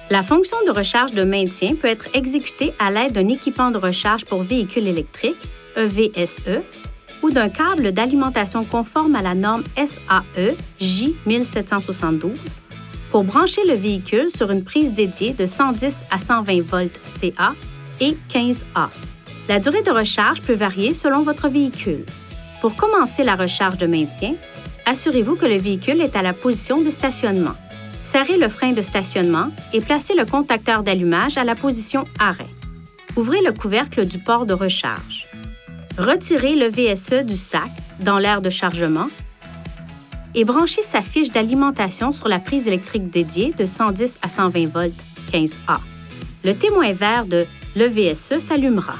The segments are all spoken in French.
La fonction de recharge de maintien peut être exécutée à l'aide d'un équipement de recharge pour véhicules électriques, EVSE, ou d'un câble d'alimentation conforme à la norme SAE J1772 pour brancher le véhicule sur une prise dédiée de 110 à 120 volts CA et 15A. La durée de recharge peut varier selon votre véhicule. Pour commencer la recharge de maintien, assurez-vous que le véhicule est à la position de stationnement. Serrez le frein de stationnement et placez le contacteur d'allumage à la position arrêt. Ouvrez le couvercle du port de recharge. Retirez le VSE du sac dans l'aire de chargement et branchez sa fiche d'alimentation sur la prise électrique dédiée de 110 à 120 volts 15A. Le témoin vert de l'EVSE s'allumera.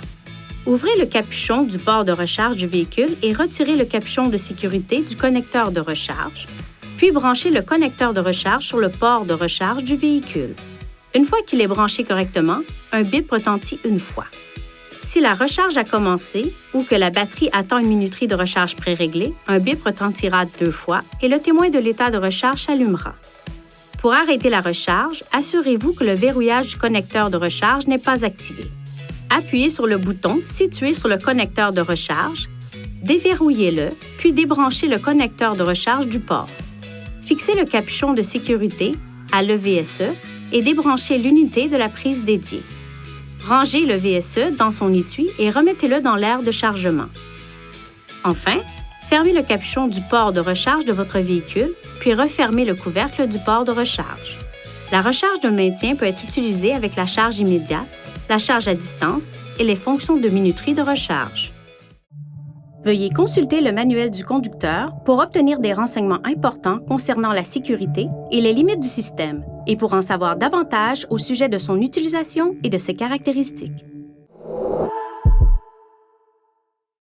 Ouvrez le capuchon du port de recharge du véhicule et retirez le capuchon de sécurité du connecteur de recharge, puis branchez le connecteur de recharge sur le port de recharge du véhicule. Une fois qu'il est branché correctement, un bip retentit une fois. Si la recharge a commencé ou que la batterie attend une minuterie de recharge préréglée, un bip retentira 2 fois et le témoin de l'état de recharge s'allumera. Pour arrêter la recharge, assurez-vous que le verrouillage du connecteur de recharge n'est pas activé. Appuyez sur le bouton situé sur le connecteur de recharge, déverrouillez-le, puis débranchez le connecteur de recharge du port. Fixez le capuchon de sécurité à l'EVSE et débranchez l'unité de la prise dédiée. Rangez le VSE dans son étui et remettez-le dans l'aire de chargement. Enfin, fermez le capuchon du port de recharge de votre véhicule, puis refermez le couvercle du port de recharge. La recharge de maintien peut être utilisée avec la charge immédiate, la charge à distance et les fonctions de minuterie de recharge. Veuillez consulter le manuel du conducteur pour obtenir des renseignements importants concernant la sécurité et les limites du système, et pour en savoir davantage au sujet de son utilisation et de ses caractéristiques.